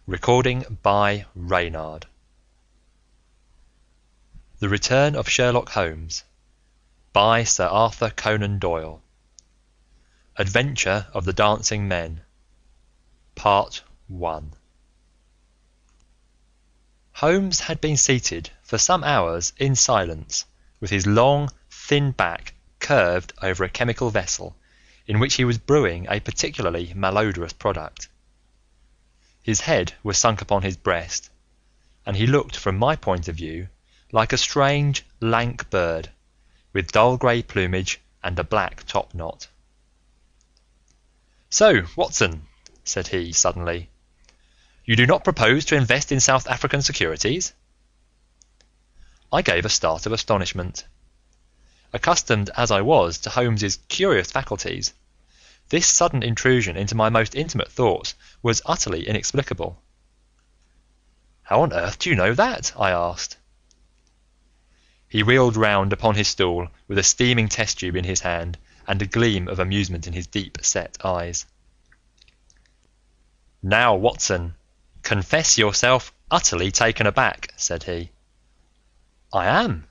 Recording by Reynard. The Return of Sherlock Holmes by Sir Arthur Conan Doyle. Adventure of the Dancing Men. Part 1. Holmes had been seated for some hours in silence, with his long, thin back curved over a chemical vessel in which he was brewing a particularly malodorous product. His head was sunk upon his breast, and he looked, from my point of view, like a strange, lank bird, with dull grey plumage and a black top-knot. "So, Watson," said he suddenly, "you do not propose to invest in South African securities?" I gave a start of astonishment. Accustomed as I was to Holmes's curious faculties, this sudden intrusion into my most intimate thoughts was utterly inexplicable. "How on earth do you know that?" I asked. He wheeled round upon his stool with a steaming test tube in his hand and a gleam of amusement in his deep-set eyes. "Now, Watson, confess yourself utterly taken aback," said he. "I am.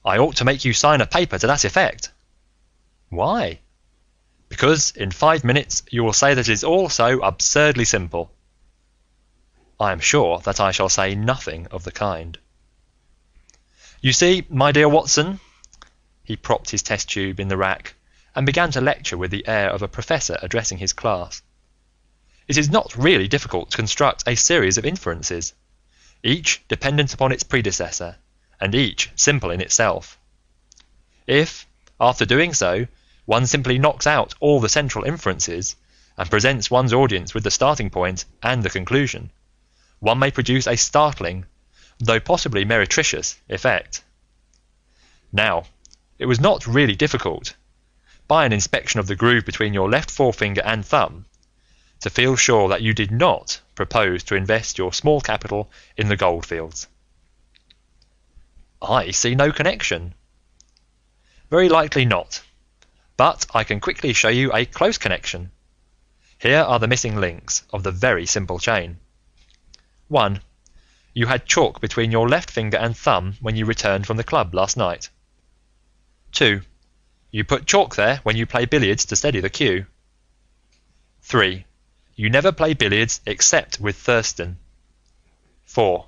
I ought to make you sign a paper to that effect." "Why?" "Because in 5 minutes you will say that it is all so absurdly simple." "I am sure that I shall say nothing of the kind." "You see, my dear Watson," he propped his test tube in the rack and began to lecture with the air of a professor addressing his class, "it is not really difficult to construct a series of inferences, each dependent upon its predecessor, and each simple in itself. If, after doing so, one simply knocks out all the central inferences and presents one's audience with the starting point and the conclusion, one may produce a startling, though possibly meretricious, effect. Now, it was not really difficult, by an inspection of the groove between your left forefinger and thumb, to feel sure that you did not propose to invest your small capital in the goldfields." "I see no connection." "Very likely not, but I can quickly show you a close connection. Here are the missing links of the very simple chain. 1. You had chalk between your left finger and thumb when you returned from the club last night. 2. You put chalk there when you play billiards to steady the cue. 3. You never play billiards except with Thurston. 4.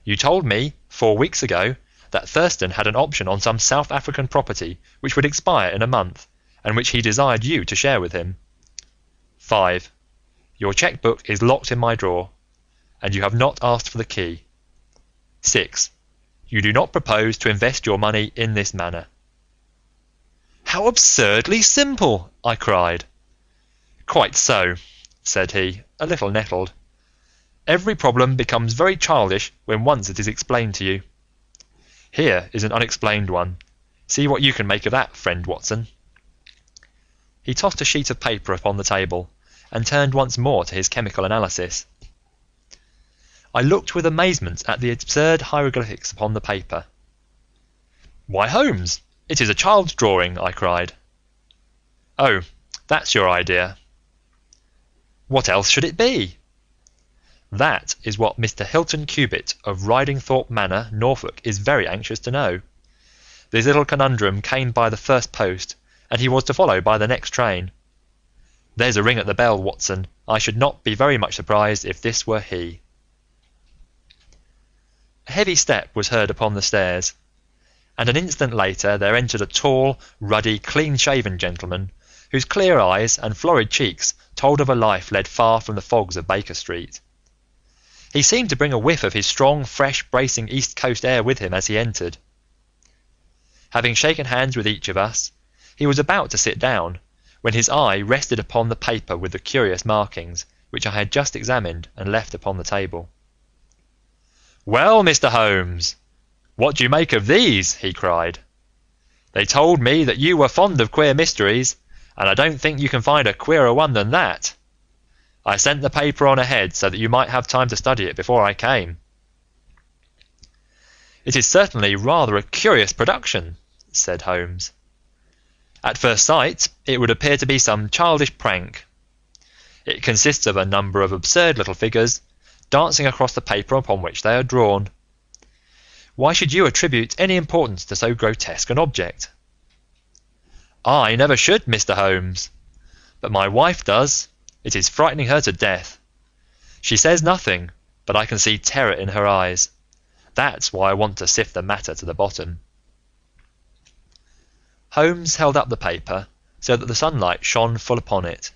You told me 4 weeks ago that Thurston had an option on some South African property which would expire in a month, and which he desired you to share with him. 5. Your checkbook is locked in my drawer, and you have not asked for the key. 6. You do not propose to invest your money in this manner." "How absurdly simple!" I cried. "Quite so," said he, a little nettled. "Every problem becomes very childish when once it is explained to you. Here is an unexplained one. See what you can make of that, friend Watson." He tossed a sheet of paper upon the table and turned once more to his chemical analysis. I looked with amazement at the absurd hieroglyphics upon the paper. "Why, Holmes, it is a child's drawing!" I cried. "Oh, that's your idea." "What else should it be?" "That is what Mr. Hilton Cubitt of Ridingthorpe Manor, Norfolk, is very anxious to know. This little conundrum came by the first post, and he was to follow by the next train. There's a ring at the bell, Watson. I should not be very much surprised if this were he." A heavy step was heard upon the stairs, and an instant later there entered a tall, ruddy, clean-shaven gentleman, whose clear eyes and florid cheeks told of a life led far from the fogs of Baker Street. He seemed to bring a whiff of his strong, fresh, bracing East Coast air with him as he entered. Having shaken hands with each of us, he was about to sit down, when his eye rested upon the paper with the curious markings, which I had just examined and left upon the table. "Well, Mr. Holmes, what do you make of these?" he cried. "They told me that you were fond of queer mysteries, and I don't think you can find a queerer one than that. I sent the paper on ahead so that you might have time to study it before I came." "It is certainly rather a curious production," said Holmes. "At first sight it would appear to be some childish prank. It consists of a number of absurd little figures, dancing across the paper upon which they are drawn. Why should you attribute any importance to so grotesque an object?" "I never should, Mr. Holmes, but my wife does. It is frightening her to death. She says nothing, but I can see terror in her eyes. That's why I want to sift the matter to the bottom." Holmes held up the paper so that the sunlight shone full upon it.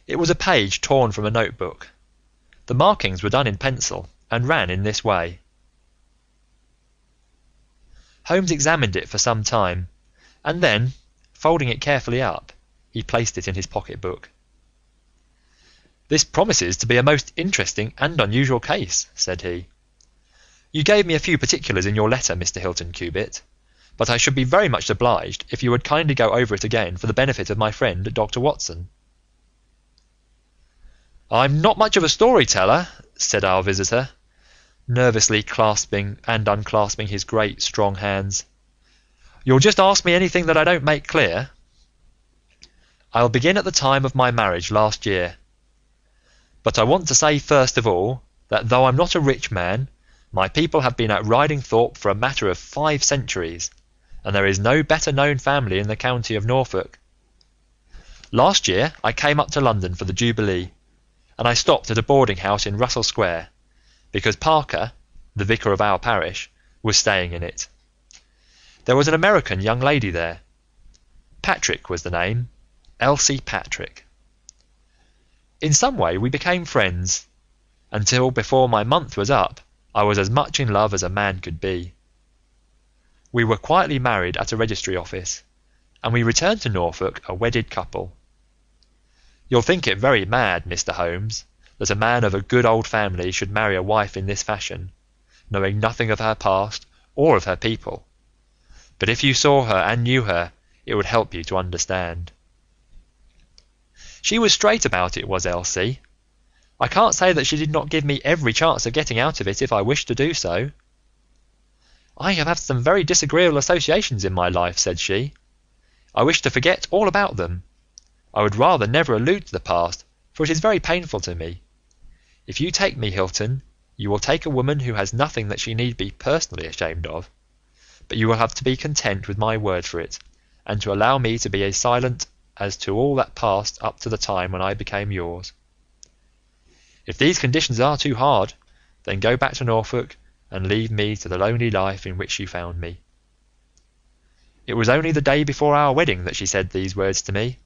It was a page torn from a notebook. The markings were done in pencil and ran in this way. Holmes examined it for some time, and then, folding it carefully up, he placed it in his pocket-book. "This promises to be a most interesting and unusual case," said he. "You gave me a few particulars in your letter, Mr. Hilton Cubitt, but I should be very much obliged if you would kindly go over it again for the benefit of my friend, Dr. Watson." "I'm not much of a storyteller," said our visitor, nervously clasping and unclasping his great, strong hands. "You'll just ask me anything that I don't make clear. I'll begin at the time of my marriage last year. But I want to say first of all that though I'm not a rich man, my people have been at Ridingthorpe for a matter of 5 centuries, and there is no better known family in the county of Norfolk. Last year I came up to London for the Jubilee, and I stopped at a boarding house in Russell Square, because Parker, the vicar of our parish, was staying in it. There was an American young lady there. Patrick was the name, Elsie Patrick. In some way we became friends, until before my month was up I was as much in love as a man could be. We were quietly married at a registry office, and we returned to Norfolk a wedded couple. You'll think it very mad, Mr. Holmes, that a man of a good old family should marry a wife in this fashion, knowing nothing of her past or of her people, but if you saw her and knew her, it would help you to understand. She was straight about it, was Elsie. I can't say that she did not give me every chance of getting out of it if I wished to do so. I have had some very disagreeable associations in my life, said she. I wish to forget all about them. I would rather never allude to the past, for it is very painful to me. If you take me, Hilton, you will take a woman who has nothing that she need be personally ashamed of, but you will have to be content with my word for it, and to allow me to be as silent as to all that passed up to the time when I became yours. If these conditions are too hard, then go back to Norfolk and leave me to the lonely life in which you found me. It was only the day before our wedding that she said these words to me.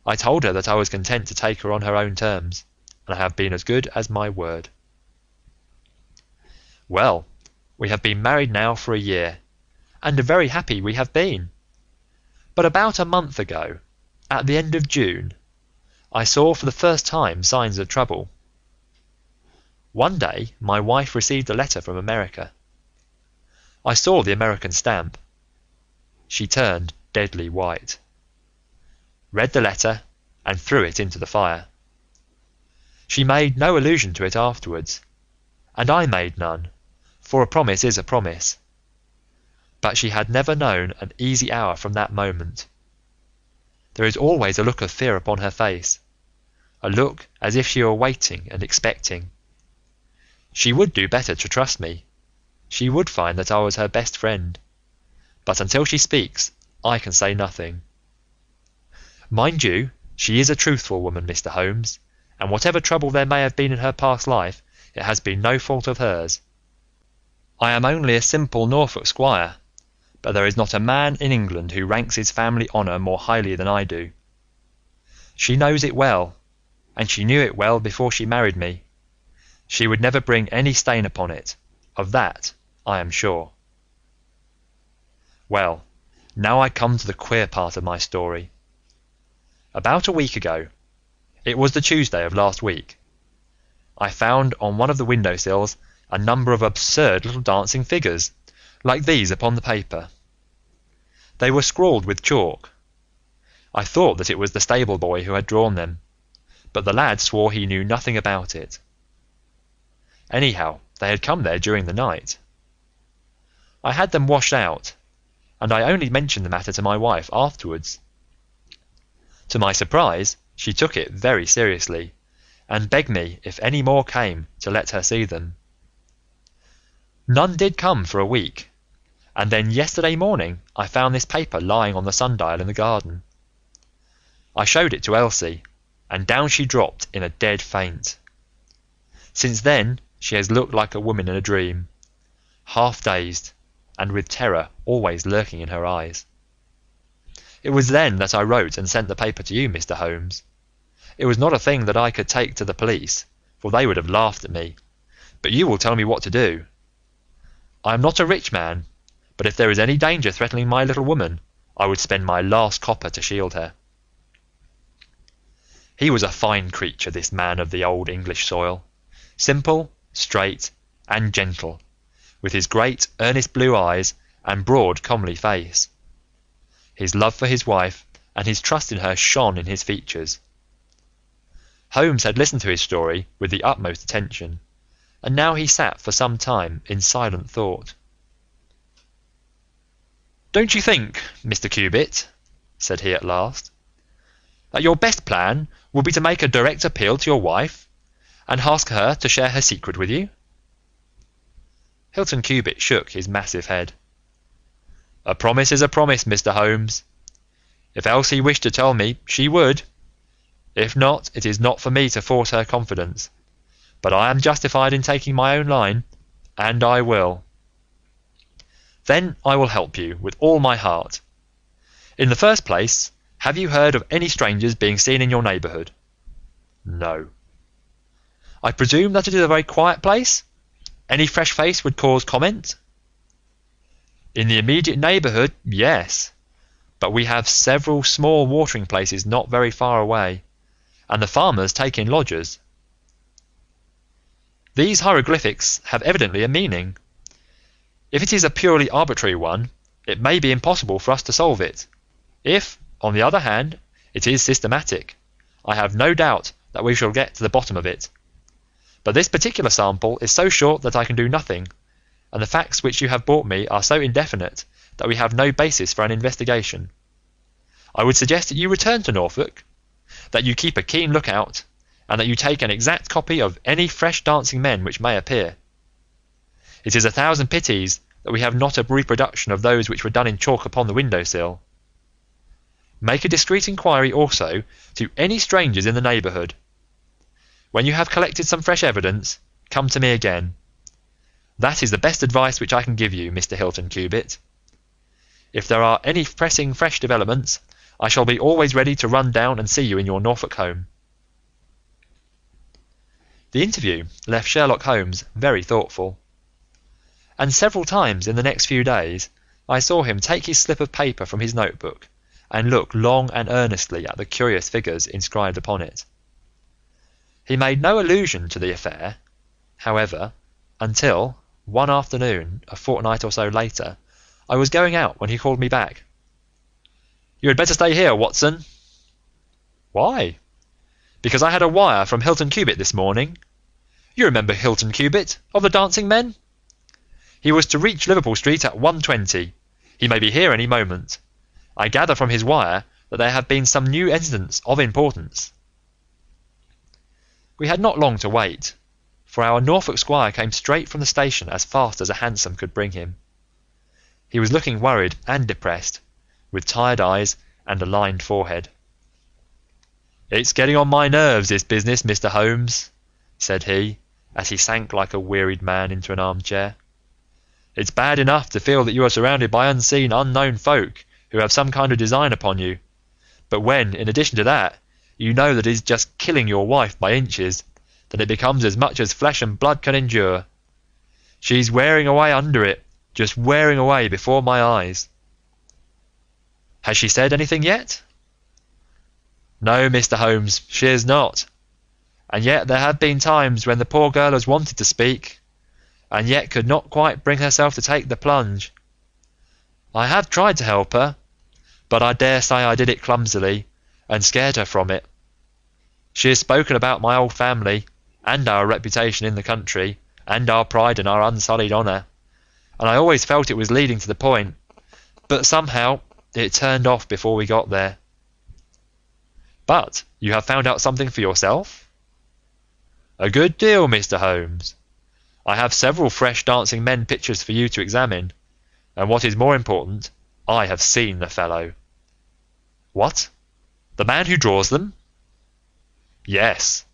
I told her that I was content to take her on her own terms, and I have been as good as my word. Well, we have been married now for a year, and very happy we have been. But about a month ago, at the end of June, I saw for the first time signs of trouble. One day my wife received a letter from America. I saw the American stamp. She turned deadly white, read the letter, and threw it into the fire. She made no allusion to it afterwards, and I made none, for a promise is a promise. But she had never known an easy hour from that moment. There is always a look of fear upon her face, a look as if she were waiting and expecting. She would do better to trust me. She would find that I was her best friend, but until she speaks, I can say nothing. Mind you, she is a truthful woman, Mr. Holmes, and whatever trouble there may have been in her past life, it has been no fault of hers. I am only a simple Norfolk squire, but there is not a man in England who ranks his family honour more highly than I do. She knows it well, and she knew it well before she married me. She would never bring any stain upon it, of that I am sure. Well, now I come to the queer part of my story. About a week ago, it was the Tuesday of last week, I found on one of the windowsills a number of absurd little dancing figures, like these upon the paper. They were scrawled with chalk. I thought that it was the stable boy who had drawn them, but the lad swore he knew nothing about it. Anyhow, they had come there during the night. I had them washed out, and I only mentioned the matter to my wife afterwards. To my surprise, she took it very seriously, and begged me, if any more came, to let her see them. None did come for a week, and then yesterday morning I found this paper lying on the sundial in the garden. I showed it to Elsie, and down she dropped in a dead faint. Since then she has looked like a woman in a dream, half dazed, and with terror always lurking in her eyes. It was then that I wrote and sent the paper to you, Mr. Holmes. It was not a thing that I could take to the police, for they would have laughed at me, but you will tell me what to do. I am not a rich man, but if there is any danger threatening my little woman, I would spend my last copper to shield her." He was a fine creature, this man of the old English soil, simple, straight, and gentle, with his great earnest blue eyes and broad comely face. His love for his wife and his trust in her shone in his features. Holmes had listened to his story with the utmost attention, and now he sat for some time in silent thought. "Don't you think, Mr. Cubitt," said he at last, "that your best plan would be to make a direct appeal to your wife and ask her to share her secret with you?" Hilton Cubitt shook his massive head. "A promise is a promise, Mr. Holmes. If Elsie wished to tell me, she would. If not, it is not for me to force her confidence, but I am justified in taking my own line, and I will." "Then I will help you with all my heart. In the first place, have you heard of any strangers being seen in your neighbourhood?" "No." "I presume that it is a very quiet place? Any fresh face would cause comment?" "In the immediate neighbourhood, yes, but we have several small watering places not very far away, and the farmers take in lodgers." "These hieroglyphics have evidently a meaning. If it is a purely arbitrary one, it may be impossible for us to solve it. If, on the other hand, it is systematic, I have no doubt that we shall get to the bottom of it. But this particular sample is so short that I can do nothing, and the facts which you have brought me are so indefinite that we have no basis for an investigation. I would suggest that you return to Norfolk, that you keep a keen lookout, and that you take an exact copy of any fresh dancing men which may appear. It is 1,000 pities that we have not a reproduction of those which were done in chalk upon the window-sill. Make a discreet inquiry also to any strangers in the neighbourhood. When you have collected some fresh evidence, come to me again. That is the best advice which I can give you, Mr. Hilton Cubitt. If there are any pressing fresh developments, I shall be always ready to run down and see you in your Norfolk home." The interview left Sherlock Holmes very thoughtful, and several times in the next few days I saw him take his slip of paper from his notebook and look long and earnestly at the curious figures inscribed upon it. He made no allusion to the affair, however, until, one afternoon, a fortnight or so later, I was going out when he called me back. "You had better stay here, Watson." "Why?" "Because I had a wire from Hilton Cubitt this morning. You remember Hilton Cubitt, of the dancing men? He was to reach Liverpool Street at 1:20. He may be here any moment. I gather from his wire that there have been some new incidents of importance." We had not long to wait, for our Norfolk squire came straight from the station as fast as a hansom could bring him. He was looking worried and depressed, with tired eyes and a lined forehead. "It's getting on my nerves, this business, Mr. Holmes," said he, as he sank like a wearied man into an armchair. "It's bad enough to feel that you are surrounded by unseen, unknown folk who have some kind of design upon you, but when, in addition to that, you know that it is just killing your wife by inches, then it becomes as much as flesh and blood can endure. She's wearing away under it, just wearing away before my eyes." "Has she said anything yet?" "No, Mr. Holmes, she has not, and yet there have been times when the poor girl has wanted to speak, and yet could not quite bring herself to take the plunge. I have tried to help her, but I dare say I did it clumsily, and scared her from it. She has spoken about my old family, and our reputation in the country, and our pride and our unsullied honour, and I always felt it was leading to the point, but somehow it turned off before we got there." "But you have found out something for yourself?" "A good deal, Mr. Holmes. I have several fresh dancing men pictures for you to examine, and what is more important, I have seen the fellow." "What? The man who draws them?" "Yes,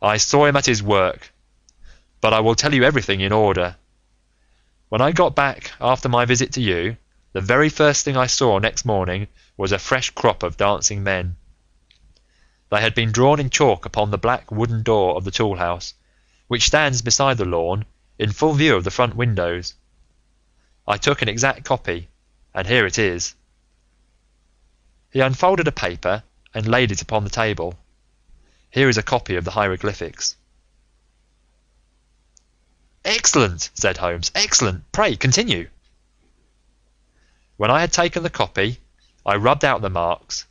I saw him at his work, but I will tell you everything in order. When I got back after my visit to you, the very first thing I saw next morning was a fresh crop of dancing men. They had been drawn in chalk upon the black wooden door of the tool house, which stands beside the lawn in full view of the front windows. I took an exact copy, and here it is." He unfolded a paper and laid it upon the table. "Here is a copy of the hieroglyphics." "Excellent," said Holmes. "Excellent. Pray continue." "When I had taken the copy, I rubbed out the marks,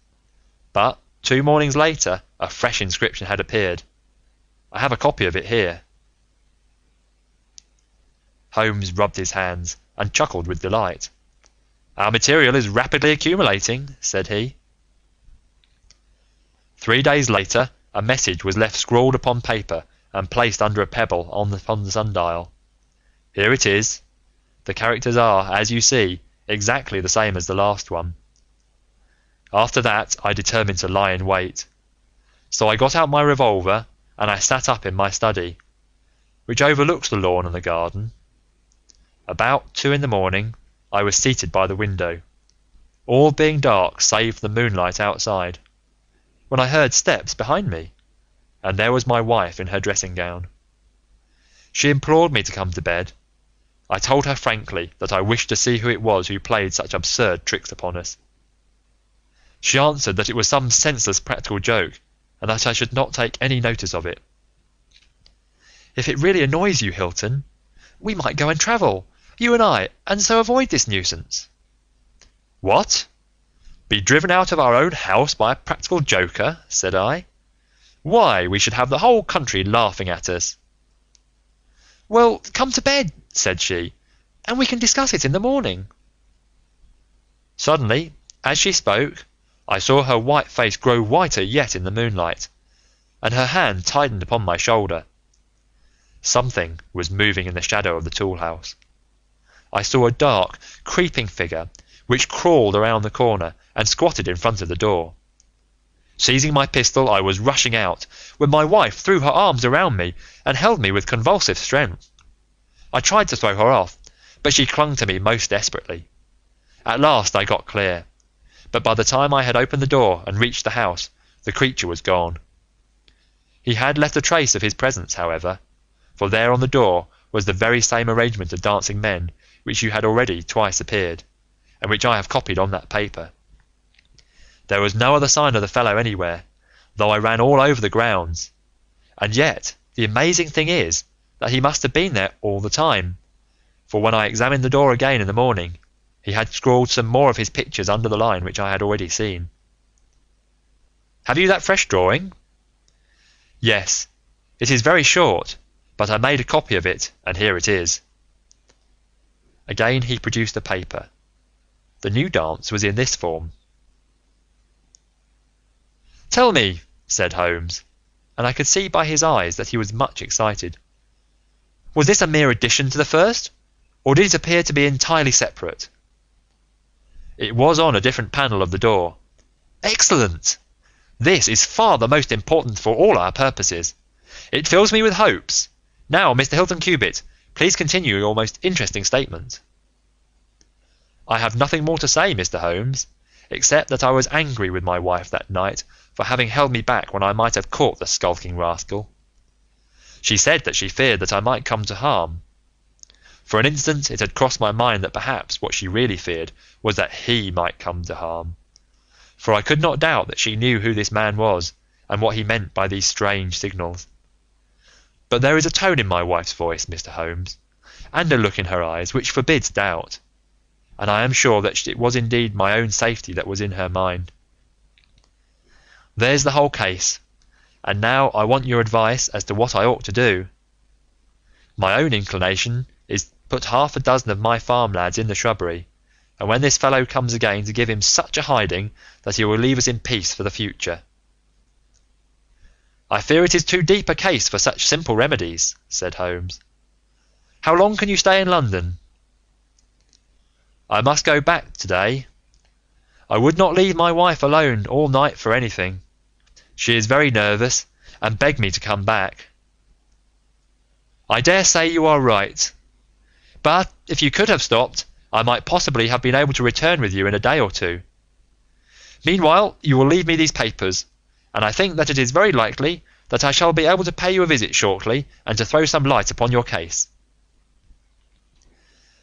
but 2 mornings later a fresh inscription had appeared. I have a copy of it here." Holmes rubbed his hands and chuckled with delight. "Our material is rapidly accumulating," said he. 3 days later a message was left scrawled upon paper and placed under a pebble on the sundial. Here it is. The characters are, as you see, exactly the same as the last one. After that I determined to lie in wait, so I got out my revolver and I sat up in my study, which overlooks the lawn and the garden. About 2 in the morning I was seated by the window, all being dark save for the moonlight outside, when I heard steps behind me, and there was my wife in her dressing gown. She implored me to come to bed. I told her frankly that I wished to see who it was who played such absurd tricks upon us. She answered that it was some senseless practical joke, and that I should not take any notice of it. "If it really annoys you, Hilton, we might go and travel, you and I, and so avoid this nuisance." "What? Be driven out of our own house by a practical joker?" said I. "Why, we should have the whole country laughing at us." "Well, come to bed," said she, "and we can discuss it in the morning." Suddenly, as she spoke, I saw her white face grow whiter yet in the moonlight, and her hand tightened upon my shoulder. Something was moving in the shadow of the tool house. I saw a dark, creeping figure which crawled around the corner and squatted in front of the door. Seizing my pistol, I was rushing out, when my wife threw her arms around me and held me with convulsive strength. I tried to throw her off, but she clung to me most desperately. At last I got clear, but by the time I had opened the door and reached the house, the creature was gone. He had left a trace of his presence, however, for there on the door was the very same arrangement of dancing men which you had already twice appeared, and which I have copied on that paper. There was no other sign of the fellow anywhere, though I ran all over the grounds, and yet the amazing thing is that he must have been there all the time, for when I examined the door again in the morning, he had scrawled some more of his pictures under the line which I had already seen. Have you that fresh drawing? Yes, it is very short, but I made a copy of it, and here it is. Again he produced a paper. The new dance was in this form. Tell me, said Holmes, and I could see by his eyes that he was much excited. Was this a mere addition to the first, or did it appear to be entirely separate? It was on a different panel of the door. Excellent! This is far the most important for all our purposes. It fills me with hopes. Now, Mr. Hilton Cubitt, please continue your most interesting statement. I have nothing more to say, Mr. Holmes, except that I was angry with my wife that night for having held me back when I might have caught the skulking rascal. She said that she feared that I might come to harm. For an instant it had crossed my mind that perhaps what she really feared was that he might come to harm, for I could not doubt that she knew who this man was and what he meant by these strange signals. But there is a tone in my wife's voice, Mr. Holmes, and a look in her eyes which forbids doubt, and I am sure that it was indeed my own safety that was in her mind. There's the whole case, and now I want your advice as to what I ought to do. My own inclination is put 6 of my farm lads in the shrubbery, and when this fellow comes again, to give him such a hiding that he will leave us in peace for the future. I fear it is too deep a case for such simple remedies, said Holmes. How long can you stay in London? I must go back today. I would not leave my wife alone all night for anything. She is very nervous and begged me to come back. I dare say you are right, but if you could have stopped, I might possibly have been able to return with you in a day or two. Meanwhile, you will leave me these papers, and I think that it is very likely that I shall be able to pay you a visit shortly and to throw some light upon your case.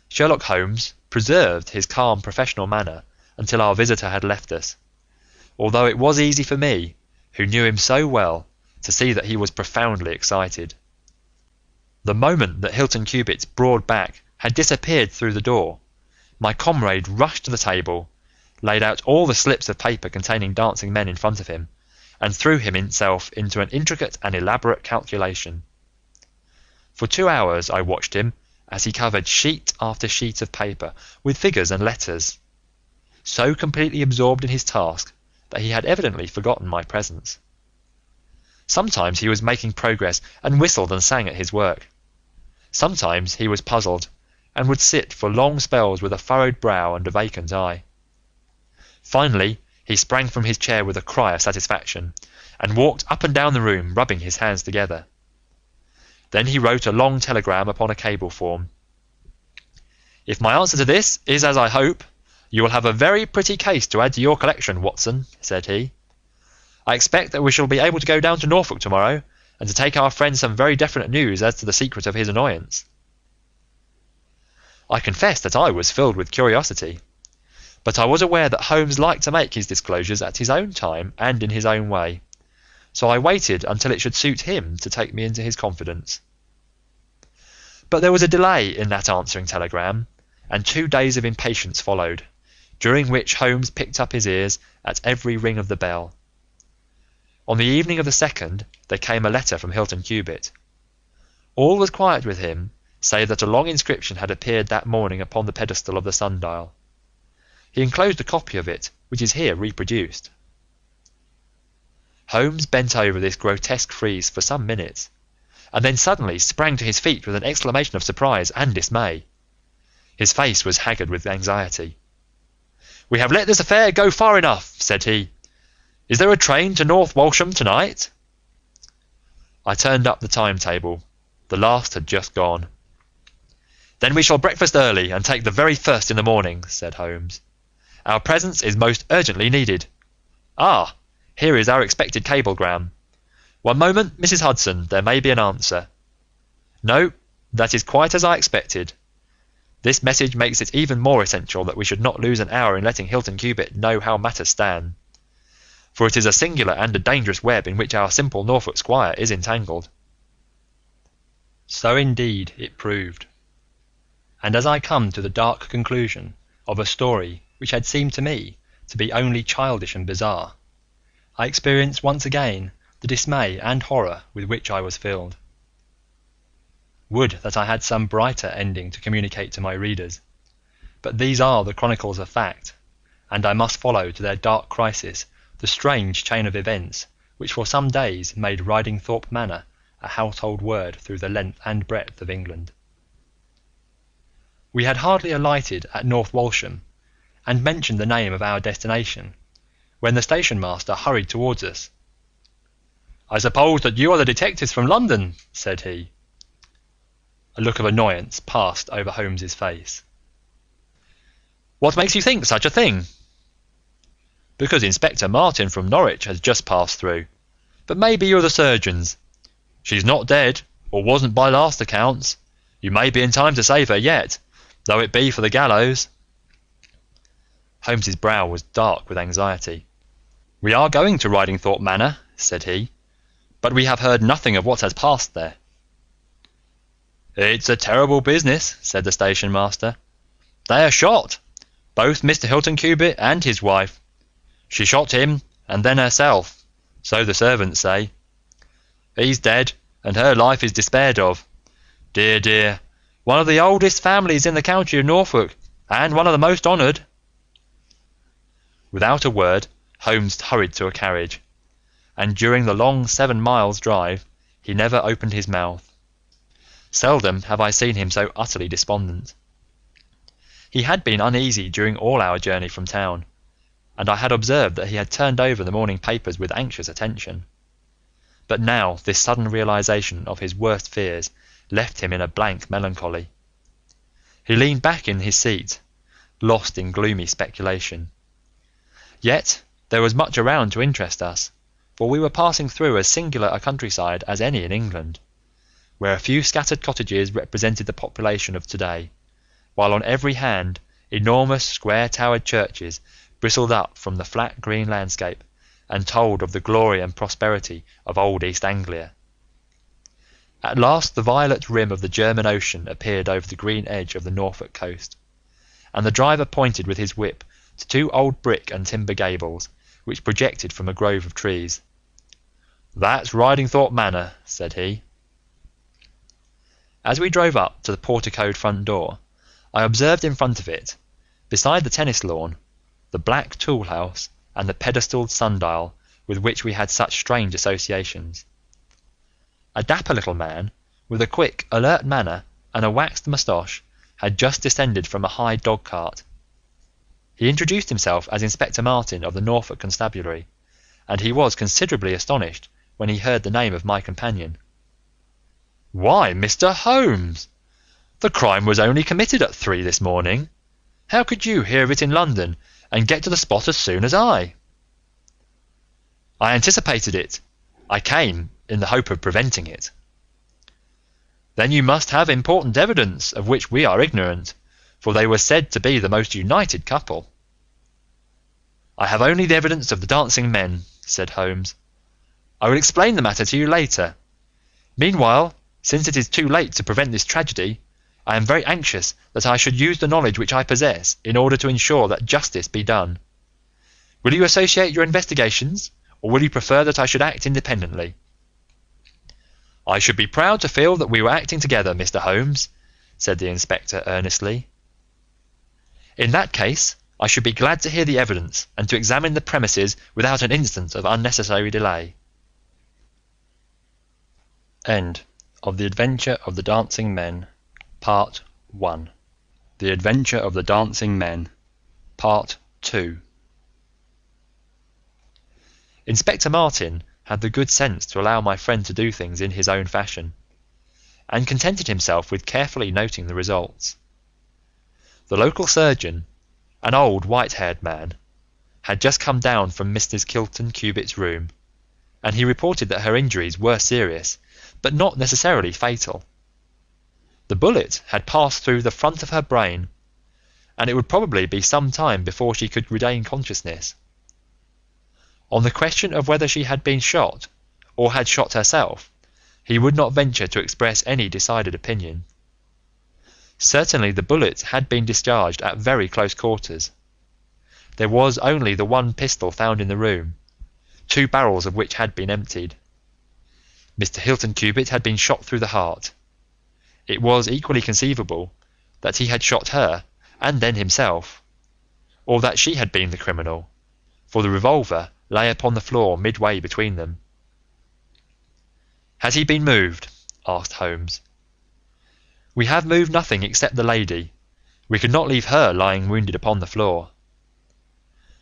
Sherlock Holmes preserved his calm professional manner until our visitor had left us, although it was easy for me, who knew him so well, to see that he was profoundly excited. The moment that Hilton Cubitt's broad back had disappeared through the door, my comrade rushed to the table, laid out all the slips of paper containing dancing men in front of him, and threw himself into an intricate and elaborate calculation. For 2 hours I watched him as he covered sheet after sheet of paper with figures and letters, so completely absorbed in his task that he had evidently forgotten my presence. Sometimes he was making progress and whistled and sang at his work. Sometimes he was puzzled and would sit for long spells with a furrowed brow and a vacant eye. Finally, he sprang from his chair with a cry of satisfaction and walked up and down the room, rubbing his hands together. Then he wrote a long telegram upon a cable form. If my answer to this is as I hope, you will have a very pretty case to add to your collection, Watson, said he. I expect that we shall be able to go down to Norfolk tomorrow and to take our friend some very definite news as to the secret of his annoyance. I confess that I was filled with curiosity, but I was aware that Holmes liked to make his disclosures at his own time and in his own way, so I waited until it should suit him to take me into his confidence. But there was a delay in that answering telegram, and 2 days of impatience followed, during which Holmes picked up his ears at every ring of the bell. On the evening of the 2nd, there came a letter from Hilton Cubitt. All was quiet with him, save that a long inscription had appeared that morning upon the pedestal of the sundial. He enclosed a copy of it, which is here reproduced. Holmes bent over this grotesque frieze for some minutes, and then suddenly sprang to his feet with an exclamation of surprise and dismay. His face was haggard with anxiety. "We have let this affair go far enough," said he. "Is there a train to North Walsham tonight?" I turned up the timetable. The last had just gone. "Then we shall breakfast early and take the very first in the morning," said Holmes. "Our presence is most urgently needed. Ah, here is our expected cablegram. One moment, Mrs. Hudson, there may be an answer. No, that is quite as I expected. This message makes it even more essential that we should not lose an hour in letting Hilton Cubitt know how matters stand, for it is a singular and a dangerous web in which our simple Norfolk squire is entangled." So indeed it proved, and as I come to the dark conclusion of a story which had seemed to me to be only childish and bizarre, I experienced once again the dismay and horror with which I was filled. Would that I had some brighter ending to communicate to my readers, but these are the chronicles of fact, and I must follow to their dark crisis the strange chain of events which for some days made Ridingthorpe Manor a household word through the length and breadth of England. We had hardly alighted at North Walsham, and mentioned the name of our destination, when the station master hurried towards us. "I suppose that you are the detectives from London," said he. A look of annoyance passed over Holmes's face. "What makes you think such a thing?" "Because Inspector Martin from Norwich has just passed through, but maybe you're the surgeons. She's not dead, or wasn't by last accounts. You may be in time to save her yet, though it be for the gallows." Holmes's brow was dark with anxiety. "We are going to Ridingthorpe Manor," said he, "but we have heard nothing of what has passed there." "It's a terrible business," said the station master. "They are shot, both Mr. Hilton Cubitt and his wife. She shot him and then herself, so the servants say. He's dead, and her life is despaired of. Dear, dear, one of the oldest families in the county of Norfolk, and one of the most honoured." Without a word, Holmes hurried to a carriage, and during the long 7 miles drive he never opened his mouth. Seldom have I seen him so utterly despondent. He had been uneasy during all our journey from town, and I had observed that he had turned over the morning papers with anxious attention. But now this sudden realization of his worst fears left him in a blank melancholy. He leaned back in his seat, lost in gloomy speculation. Yet there was much around to interest us, for we were passing through as singular a countryside as any in England, where a few scattered cottages represented the population of today, while on every hand enormous square-towered churches bristled up from the flat green landscape and told of the glory and prosperity of old East Anglia. At last the violet rim of the German Ocean appeared over the green edge of the Norfolk coast, and the driver pointed with his whip to 2 old brick and timber gables which projected from a grove of trees. "That's Ridingthorpe Manor," said he. As we drove up to the porticoed front door, I observed in front of it, beside the tennis lawn, the black tool house and the pedestaled sundial with which we had such strange associations. A dapper little man, with a quick, alert manner and a waxed moustache, had just descended from a high dog-cart. He introduced himself as Inspector Martin of the Norfolk Constabulary, and he was considerably astonished when he heard the name of my companion. "Why, Mr. Holmes! The crime was only committed at 3 this morning. How could you hear of it in London and get to the spot as soon as I?" "I anticipated it. I came in the hope of preventing it." "Then you must have important evidence of which we are ignorant, for they were said to be the most united couple." "I have only the evidence of the dancing men," said Holmes. "I will explain the matter to you later. Meanwhile, since it is too late to prevent this tragedy, I am very anxious that I should use the knowledge which I possess in order to ensure that justice be done. Will you associate your investigations, or will you prefer that I should act independently?" "I should be proud to feel that we were acting together, Mr. Holmes," said the inspector earnestly. "In that case, I should be glad to hear the evidence and to examine the premises without an instant of unnecessary delay." End of The Adventure of the Dancing Men, Part 1. The Adventure of the Dancing Men, Part 2. Inspector Martin had the good sense to allow my friend to do things in his own fashion, and contented himself with carefully noting the results. The local surgeon, an old white-haired man, had just come down from Mrs. Hilton Cubitt's room, and he reported that her injuries were serious, but not necessarily fatal. The bullet had passed through the front of her brain, and it would probably be some time before she could regain consciousness. On the question of whether she had been shot, or had shot herself, he would not venture to express any decided opinion. Certainly the bullet had been discharged at very close quarters. There was only the one pistol found in the room, 2 barrels of which had been emptied. Mr. Hilton Cubitt had been shot through the heart. It was equally conceivable that he had shot her and then himself, or that she had been the criminal, for the revolver lay upon the floor midway between them. "Has he been moved?" asked Holmes. "We have moved nothing except the lady. We could not leave her lying wounded upon the floor."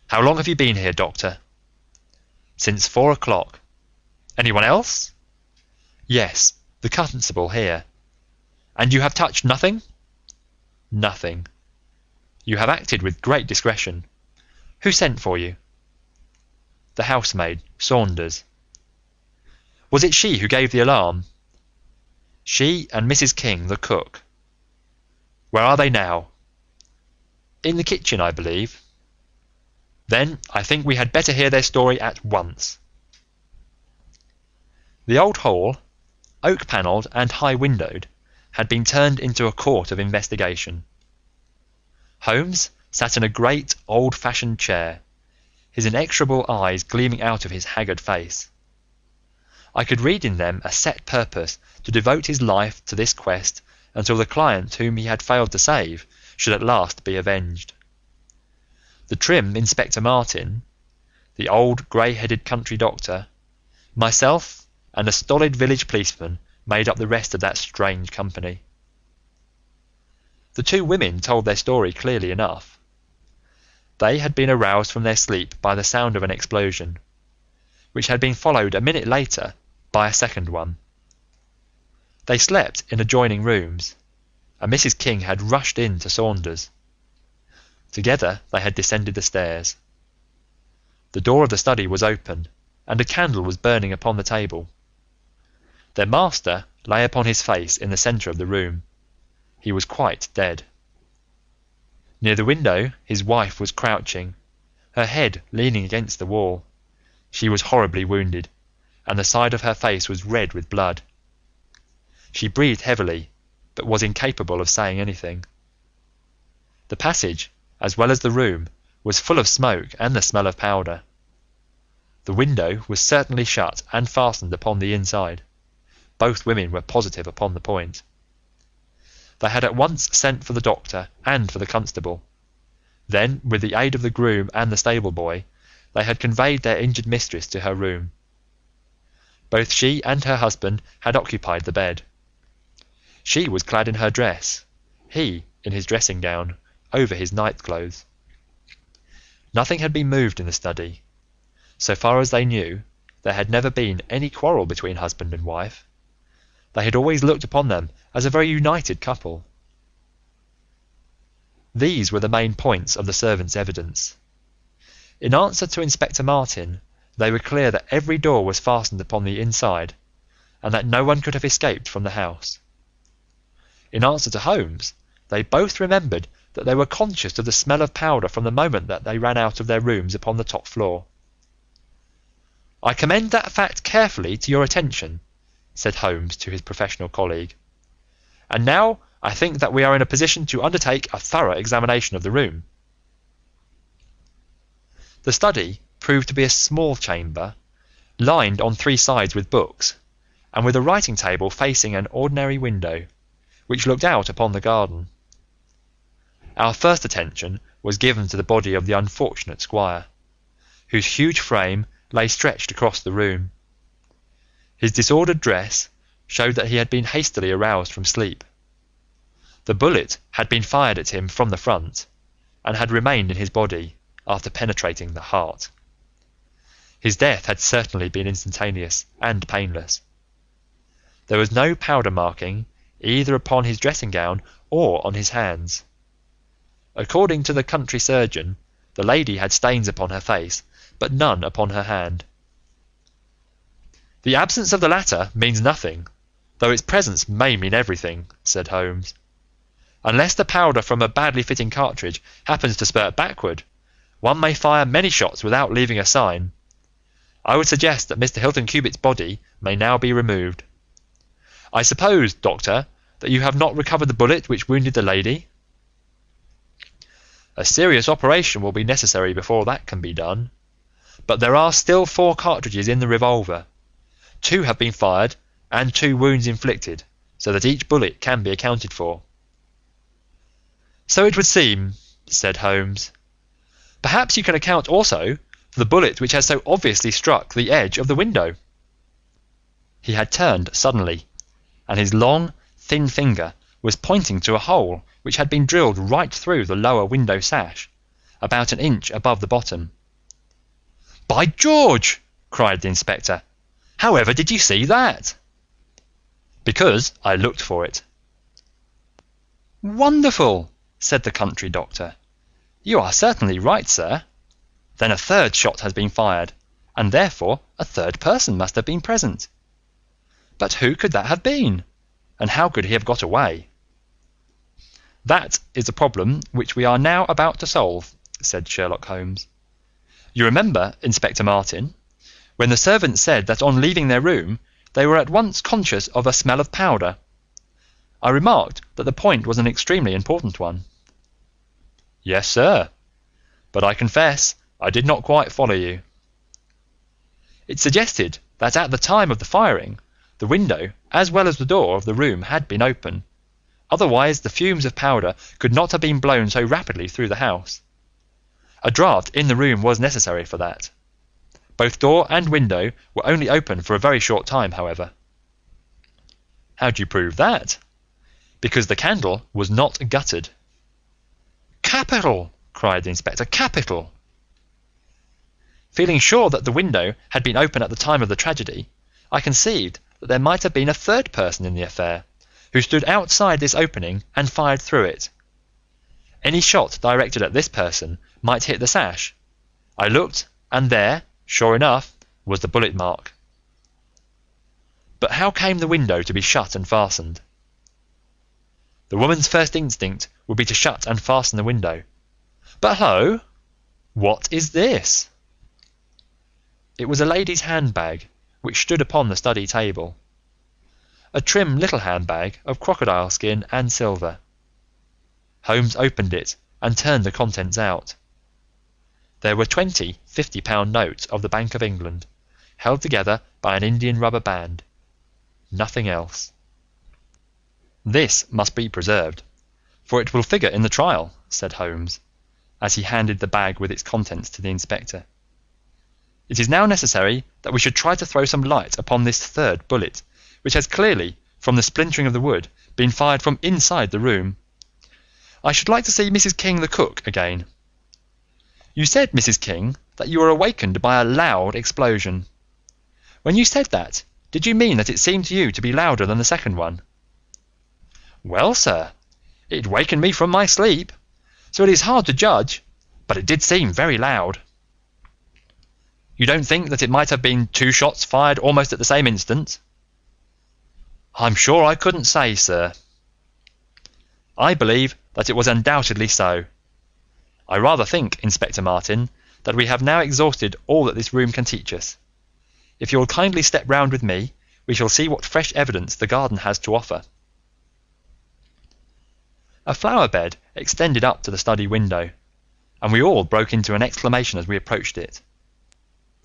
"How long have you been here, doctor?" "Since 4 o'clock. Anyone else?" "Yes, the constable here." "And you have touched nothing?" "Nothing." "You have acted with great discretion. Who sent for you?" "The housemaid, Saunders." "Was it she who gave the alarm?" "She and Mrs. King, the cook." "Where are they now?" "In the kitchen, I believe." "Then I think we had better hear their story at once." The old hall, oak-panelled and high-windowed, had been turned into a court of investigation. Holmes sat in a great old-fashioned chair, his inexorable eyes gleaming out of his haggard face. I could read in them a set purpose to devote his life to this quest until the client whom he had failed to save should at last be avenged. The trim Inspector Martin, the old grey-headed country doctor, Myself and a stolid village policeman made up the rest of that strange company. The two women told their story clearly enough. They had been aroused from their sleep by the sound of an explosion, which had been followed a minute later by a second one. They slept in adjoining rooms, and Mrs. King had rushed in to Saunders. Together they had descended the stairs. The door of the study was open, and a candle was burning upon the table. Their master lay upon his face in the centre of the room. He was quite dead. Near the window his wife was crouching, her head leaning against the wall. She was horribly wounded, and the side of her face was red with blood. She breathed heavily, but was incapable of saying anything. The passage, as well as the room, was full of smoke and the smell of powder. The window was certainly shut and fastened upon the inside. Both women were positive upon the point. They had at once sent for the doctor and for the constable. Then, with the aid of the groom and the stable boy, they had conveyed their injured mistress to her room. Both she and her husband had occupied the bed. She was clad in her dress, he in his dressing gown, over his night clothes. Nothing had been moved in the study. So far as they knew, there had never been any quarrel between husband and wife. They had always looked upon them as a very united couple. These were the main points of the servants' evidence. In answer to Inspector Martin, they were clear that every door was fastened upon the inside, and that no one could have escaped from the house. In answer to Holmes, they both remembered that they were conscious of the smell of powder from the moment that they ran out of their rooms upon the top floor. "I commend that fact carefully to your attention," said Holmes to his professional colleague, "and now I think that we are in a position to undertake a thorough examination of the room." The study proved to be a small chamber, lined on three sides with books, and with a writing table facing an ordinary window, which looked out upon the garden. Our first attention was given to the body of the unfortunate squire, whose huge frame lay stretched across the room. His disordered dress showed that he had been hastily aroused from sleep. The bullet had been fired at him from the front, and had remained in his body after penetrating the heart. His death had certainly been instantaneous and painless. There was no powder marking either upon his dressing gown or on his hands. According to the country surgeon, the lady had stains upon her face, but none upon her hand. "The absence of the latter means nothing, though its presence may mean everything," said Holmes. "Unless the powder from a badly fitting cartridge happens to spurt backward, one may fire many shots without leaving a sign. I would suggest that Mr. Hilton Cubitt's body may now be removed. I suppose, Doctor, that you have not recovered the bullet which wounded the lady?" "A serious operation will be necessary before that can be done, but there are still 4 cartridges in the revolver. 2 have been fired and 2 wounds inflicted, so that each bullet can be accounted for." "So it would seem," said Holmes. "Perhaps you can account also for the bullet which has so obviously struck the edge of the window." He had turned suddenly, and his long, thin finger was pointing to a hole which had been drilled right through the lower window sash, about an inch above the bottom. "By George!" cried the inspector. "However did you see that?" "Because I looked for it." "Wonderful!" said the country doctor. "You are certainly right, sir. Then a third shot has been fired, and therefore a third person must have been present. But who could that have been, and how could he have got away?" "That is the problem which we are now about to solve," said Sherlock Holmes. "You remember, Inspector Martin, when the servants said that on leaving their room they were at once conscious of a smell of powder. I remarked that the point was an extremely important one." "Yes, sir, but I confess I did not quite follow you." "It suggested that at the time of the firing, the window as well as the door of the room had been open, otherwise the fumes of powder could not have been blown so rapidly through the house. A draught in the room was necessary for that. Both door and window were only open for a very short time, however. How do you prove that? Because the candle was not gutted. Capital! Cried the inspector. Capital! Feeling sure that the window had been open at the time of the tragedy, I conceived that there might have been a third person in the affair, who stood outside this opening and fired through it. Any shot directed at this person might hit the sash. I looked, and there, sure enough, was the bullet mark. But how came the window to be shut and fastened? The woman's first instinct would be to shut and fasten the window. But hello! What is this? It was a lady's handbag, which stood upon the study table. A trim little handbag of crocodile skin and silver. Holmes opened it and turned the contents out. There were 20 £50 notes of the Bank of England, held together by an Indian rubber band. Nothing else. This must be preserved, for it will figure in the trial, said Holmes, as he handed the bag with its contents to the inspector. It is now necessary that we should try to throw some light upon this third bullet, which has clearly, from the splintering of the wood, been fired from inside the room. I should like to see Mrs. King, the cook, again. You said, Mrs. King, that you were awakened by a loud explosion. When you said that, did you mean that it seemed to you to be louder than the second one? Well, sir, it wakened me from my sleep, so it is hard to judge, but it did seem very loud. You don't think that it might have been 2 shots fired almost at the same instant? I'm sure I couldn't say, sir. I believe that it was undoubtedly so. I rather think, Inspector Martin, that we have now exhausted all that this room can teach us. If you will kindly step round with me, we shall see what fresh evidence the garden has to offer. A flower bed extended up to the study window, and we all broke into an exclamation as we approached it.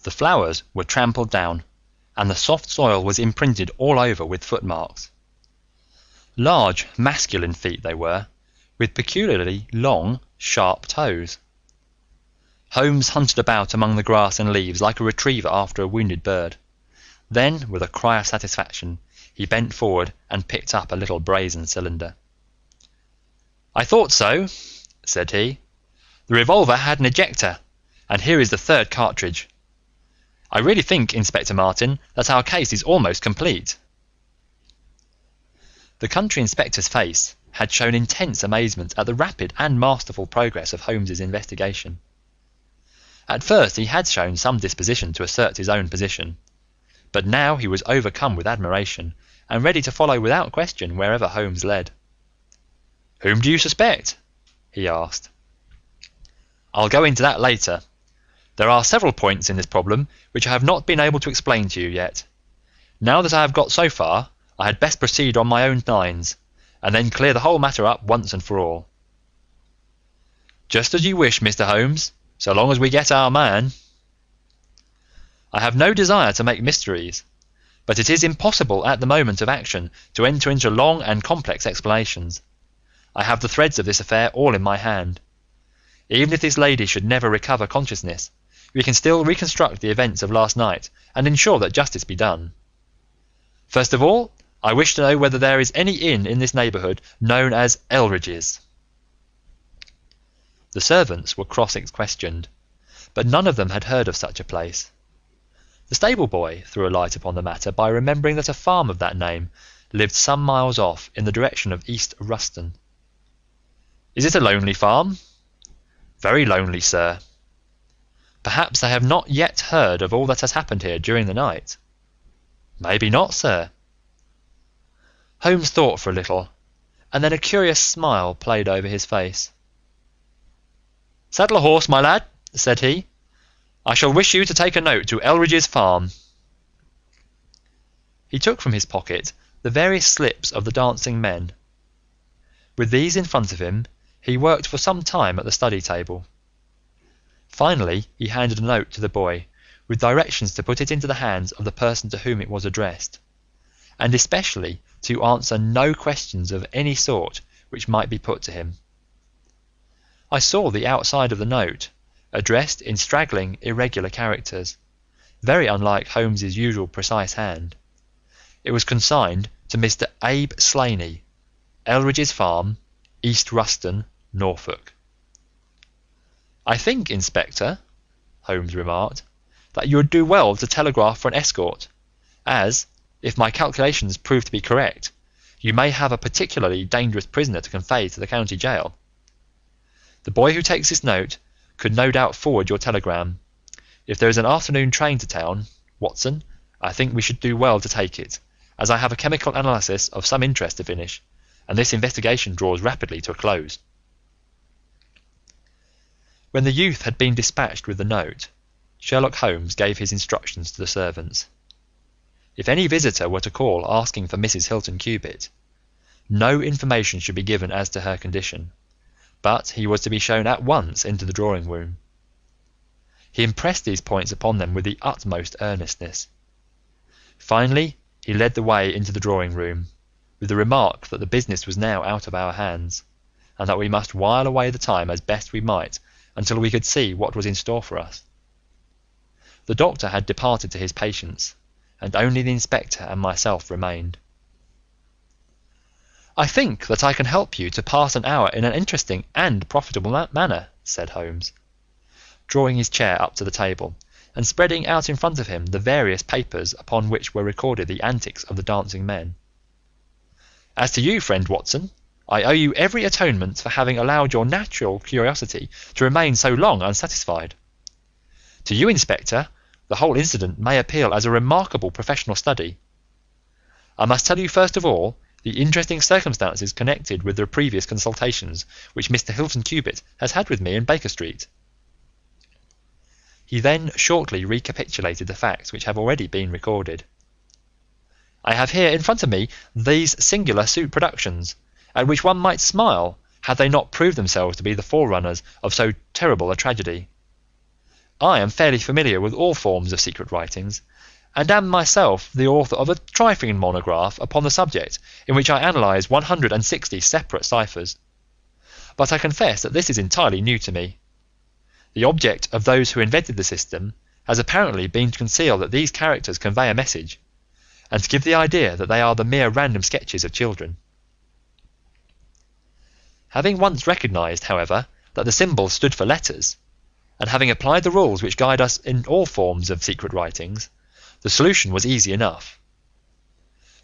The flowers were trampled down, and the soft soil was imprinted all over with footmarks. Large, masculine feet they were, with peculiarly long, sharp toes. Holmes hunted about among the grass and leaves like a retriever after a wounded bird. Then, with a cry of satisfaction, he bent forward and picked up a little brazen cylinder. I thought so, said he. The revolver had an ejector, and here is the third cartridge. I really think, Inspector Martin, that our case is almost complete. The country inspector's face had shown intense amazement at the rapid and masterful progress of Holmes's investigation. At first he had shown some disposition to assert his own position, but now he was overcome with admiration and ready to follow without question wherever Holmes led. Whom do you suspect? He asked. I'll go into that later. There are several points in this problem which I have not been able to explain to you yet. Now that I have got so far, I had best proceed on my own lines, and then clear the whole matter up once and for all. Just as you wish, Mr. Holmes, so long as we get our man. I have no desire to make mysteries, but it is impossible at the moment of action to enter into long and complex explanations. I have the threads of this affair all in my hand. Even if this lady should never recover consciousness, we can still reconstruct the events of last night and ensure that justice be done. First of all, I wish to know whether there is any inn in this neighbourhood known as Elridge's. The servants were cross-questioned, but none of them had heard of such a place. The stable boy threw a light upon the matter by remembering that a farm of that name lived some miles off in the direction of East Ruston. Is it a lonely farm? Very lonely, sir. Perhaps I have not yet heard of all that has happened here during the night. Maybe not, sir. Holmes thought for a little, and then a curious smile played over his face. Saddle a horse, my lad, said he. I shall wish you to take a note to Elridge's farm. He took from his pocket the various slips of the dancing men. With these in front of him, he worked for some time at the study table. Finally, he handed a note to the boy, with directions to put it into the hands of the person to whom it was addressed, and especially to answer no questions of any sort which might be put to him. I saw the outside of the note, addressed in straggling, irregular characters, very unlike Holmes's usual precise hand. It was consigned to Mr. Abe Slaney, Elridge's Farm, East Ruston, Norfolk. "I think, Inspector," Holmes remarked, "that you would do well to telegraph for an escort, as, if my calculations prove to be correct, you may have a particularly dangerous prisoner to convey to the county jail. The boy who takes this note could no doubt forward your telegram. If there is an afternoon train to town, Watson, I think we should do well to take it, as I have a chemical analysis of some interest to finish, and this investigation draws rapidly to a close." When the youth had been dispatched with the note, Sherlock Holmes gave his instructions to the servants. If any visitor were to call asking for Mrs. Hilton Cubitt, no information should be given as to her condition, but he was to be shown at once into the drawing room. He impressed these points upon them with the utmost earnestness. Finally, he led the way into the drawing room, with the remark that the business was now out of our hands, and that we must while away the time as best we might until we could see what was in store for us. The doctor had departed to his patients, and only the inspector and myself remained. "I think that I can help you to pass an hour in an interesting and profitable manner," said Holmes, drawing his chair up to the table and spreading out in front of him the various papers upon which were recorded the antics of the dancing men. "As to you, friend Watson, I owe you every atonement for having allowed your natural curiosity to remain so long unsatisfied. To you, Inspector, the whole incident may appeal as a remarkable professional study. I must tell you first of all the interesting circumstances connected with the previous consultations which Mr. Hilton Cubitt has had with me in Baker Street." He then shortly recapitulated the facts which have already been recorded. "I have here in front of me these singular suit productions, at which one might smile had they not proved themselves to be the forerunners of so terrible a tragedy. I am fairly familiar with all forms of secret writings, and am myself the author of a trifling monograph upon the subject in which I analyse 160 separate ciphers, but I confess that this is entirely new to me. The object of those who invented the system has apparently been to conceal that these characters convey a message, and to give the idea that they are the mere random sketches of children. Having once recognised, however, that the symbols stood for letters, and having applied the rules which guide us in all forms of secret writings, the solution was easy enough.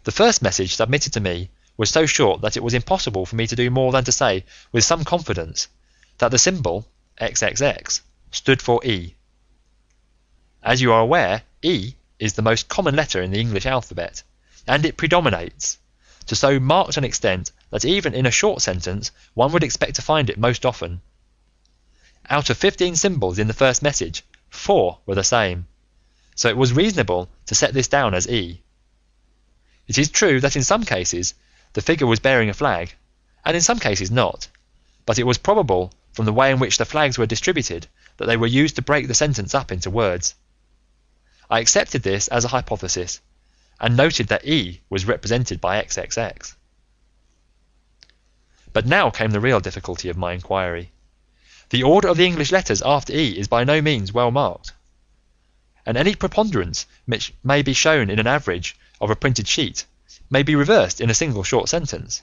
The first message submitted to me was so short that it was impossible for me to do more than to say with some confidence that the symbol XXX stood for E. As you are aware, E is the most common letter in the English alphabet, and it predominates, to so marked an extent that even in a short sentence one would expect to find it most often. Out of 15 symbols in the first message, 4 were the same, so it was reasonable to set this down as E. It is true that in some cases the figure was bearing a flag, and in some cases not, but it was probable from the way in which the flags were distributed that they were used to break the sentence up into words. I accepted this as a hypothesis, and noted that E was represented by XXX. But now came the real difficulty of my inquiry. The order of the English letters after E is by no means well marked, and any preponderance which may be shown in an average of a printed sheet may be reversed in a single short sentence.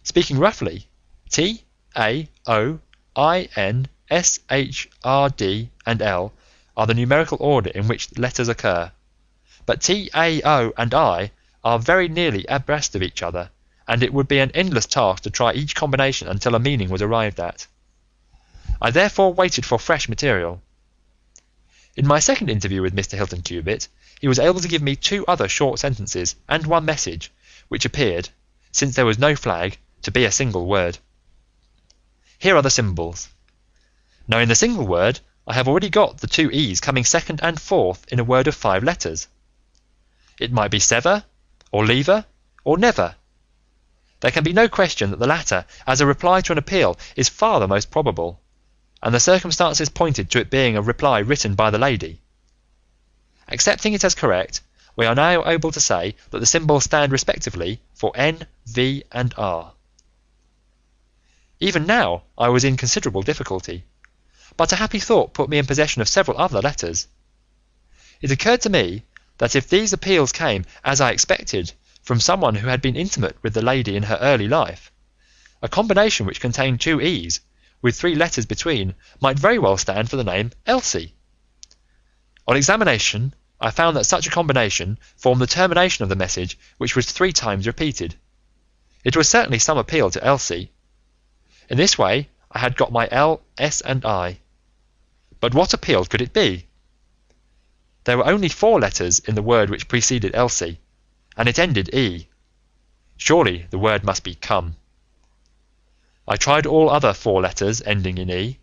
Speaking roughly, T, A, O, I, N, S, H, R, D, and L are the numerical order in which letters occur, but T, A, O, and I are very nearly abreast of each other, and it would be an endless task to try each combination until a meaning was arrived at. I therefore waited for fresh material. In my second interview with Mr. Hilton Cubitt, he was able to give me 2 other short sentences and 1 message, which appeared, since there was no flag, to be a single word. Here are the symbols. Now in the single word, I have already got the 2 E's coming second and fourth in a word of 5 letters. It might be sever, or lever, or never. There can be no question that the latter, as a reply to an appeal, is far the most probable, and the circumstances pointed to it being a reply written by the lady. Accepting it as correct, we are now able to say that the symbols stand respectively for N, V, and R. Even now I was in considerable difficulty, but a happy thought put me in possession of several other letters. It occurred to me that if these appeals came, as I expected, from someone who had been intimate with the lady in her early life, a combination which contained 2 E's with 3 letters between might very well stand for the name Elsie. On examination, I found that such a combination formed the termination of the message, which was 3 times repeated. It was certainly some appeal to Elsie. In this way, I had got my L, S and I. But what appeal could it be? There were only 4 letters in the word which preceded Elsie, and it ended E. Surely the word must be come. I tried all other 4 letters ending in E,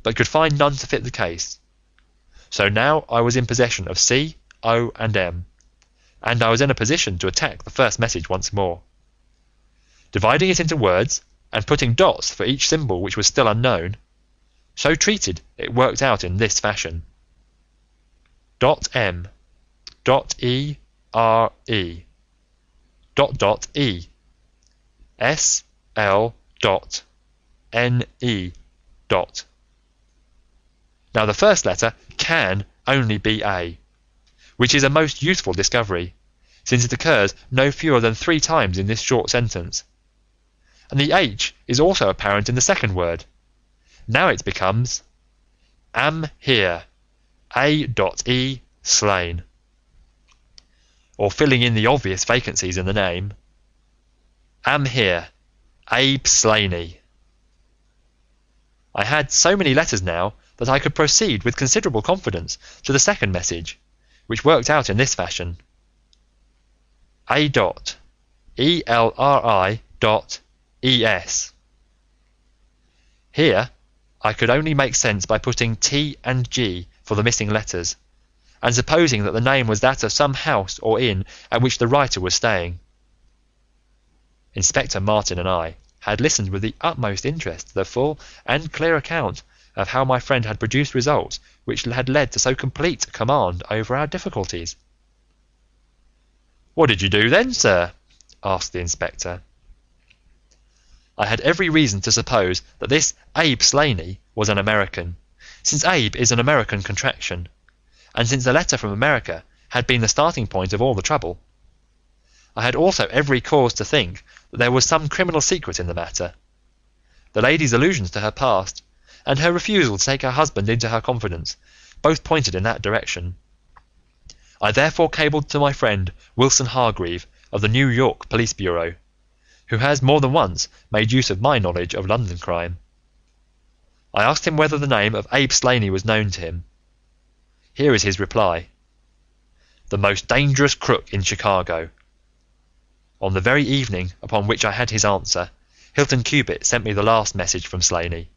but could find none to fit the case. So now I was in possession of C, O and M, and I was in a position to attack the first message once more. Dividing it into words, and putting dots for each symbol which was still unknown, so treated it worked out in this fashion. .M, .E, R, E, .E, S, L, N, E, . Now the first letter can only be A, which is a most useful discovery, since it occurs no fewer than 3 times in this short sentence. And the H is also apparent in the second word. Now it becomes am here, A.E. slain, or filling in the obvious vacancies in the name, am here, Abe Slaney. I had so many letters now that I could proceed with considerable confidence to the second message, which worked out in this fashion: A. ELRI.ES. Here I could only make sense by putting T and G for the missing letters, and supposing that the name was that of some house or inn at which the writer was staying. Inspector Martin and I had listened with the utmost interest to the full and clear account of how my friend had produced results which had led to so complete a command over our difficulties. "What did you do then, sir?" asked the inspector. I had every reason to suppose that this Abe Slaney was an American, since Abe is an American contraction, and since the letter from America had been the starting point of all the trouble. I had also every cause to think that there was some criminal secret in the matter. The lady's allusions to her past, and her refusal to take her husband into her confidence, both pointed in that direction. I therefore cabled to my friend Wilson Hargreave of the New York Police Bureau, who has more than once made use of my knowledge of London crime. I asked him whether the name of Abe Slaney was known to him. Here is his reply: "The most dangerous crook in Chicago." On the very evening upon which I had his answer, Hilton Cubitt sent me the last message from Slaney.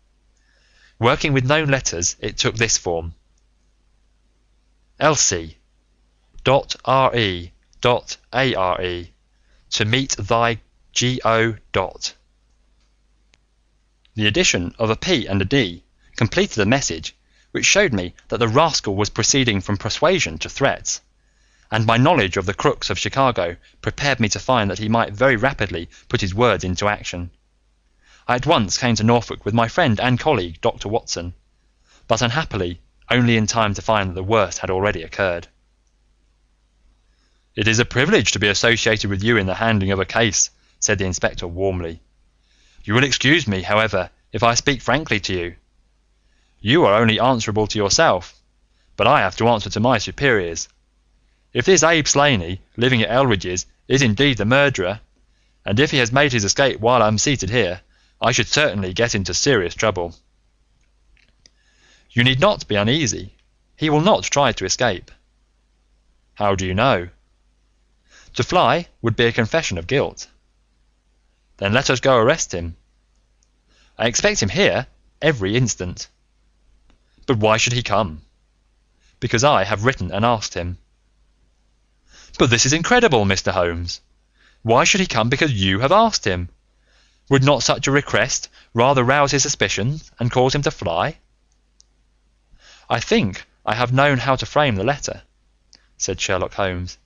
Working with known letters, it took this form: Elsie.re.are to meet thy G.O. The addition of a P and a D completed the message, which showed me that the rascal was proceeding from persuasion to threats, and my knowledge of the crooks of Chicago prepared me to find that he might very rapidly put his words into action. I at once came to Norfolk with my friend and colleague, Dr. Watson, but unhappily only in time to find that the worst had already occurred. "It is a privilege to be associated with you in the handling of a case," said the inspector warmly. "You will excuse me, however, if I speak frankly to you. You are only answerable to yourself, but I have to answer to my superiors. If this Abe Slaney, living at Elridge's, is indeed the murderer, and if he has made his escape while I am seated here, I should certainly get into serious trouble." "You need not be uneasy. He will not try to escape." "How do you know?" "To fly would be a confession of guilt." "Then let us go arrest him." "I expect him here every instant." "But why should he come?" "Because I have written and asked him." "But this is incredible, Mr. Holmes. Why should he come because you have asked him? Would not such a request rather rouse his suspicions and cause him to fly?" "I think I have known how to frame the letter," said Sherlock Holmes.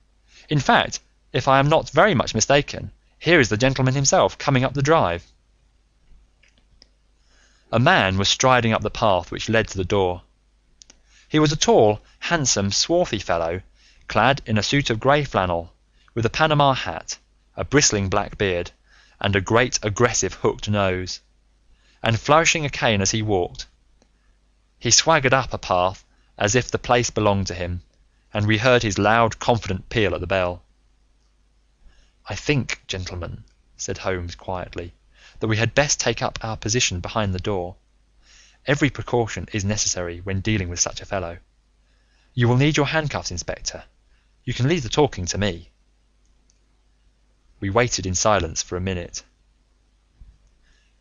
"In fact, if I am not very much mistaken, here is the gentleman himself coming up the drive." A man was striding up the path which led to the door. He was a tall, handsome, swarthy fellow, clad in a suit of grey flannel, with a Panama hat, a bristling black beard, and a great aggressive hooked nose, and flourishing a cane as he walked. He swaggered up a path as if the place belonged to him, and we heard his loud, confident peal at the bell. "I think, gentlemen," said Holmes quietly, "that we had best take up our position behind the door. Every precaution is necessary when dealing with such a fellow. You will need your handcuffs, Inspector. You can leave the talking to me." We waited in silence for a minute.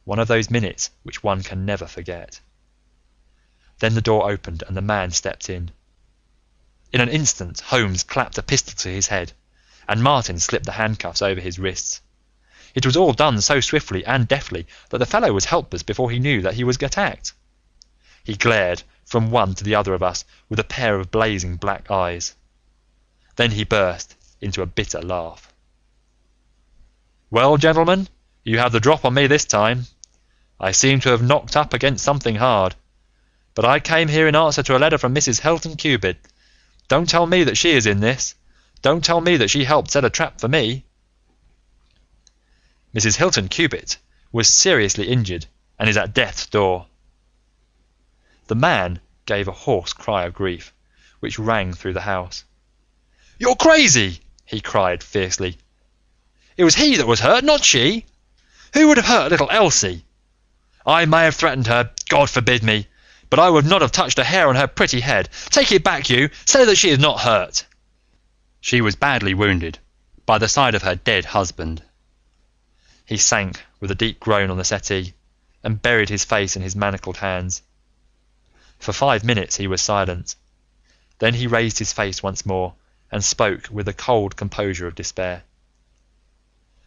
One of those minutes which one can never forget. Then the door opened and the man stepped in. In an instant, Holmes clapped a pistol to his head, and Martin slipped the handcuffs over his wrists. It was all done so swiftly and deftly that the fellow was helpless before he knew that he was attacked. He glared from one to the other of us with a pair of blazing black eyes. Then he burst into a bitter laugh. "Well, gentlemen, you have the drop on me this time. I seem to have knocked up against something hard, but I came here in answer to a letter from Mrs. Hilton Cubitt. Don't tell me that she is in this. Don't tell me that she helped set a trap for me." Mrs. Hilton Cubitt was seriously injured and is at death's door. The man gave a hoarse cry of grief, which rang through the house. "You're crazy!" he cried fiercely. "It was he that was hurt, not she. Who would have hurt little Elsie? I may have threatened her, God forbid me, but I would not have touched a hair on her pretty head. Take it back, you. Say that she is not hurt." "She was badly wounded, by the side of her dead husband." He sank with a deep groan on the settee, and buried his face in his manacled hands. For 5 minutes he was silent. Then he raised his face once more, and spoke with the cold composure of despair.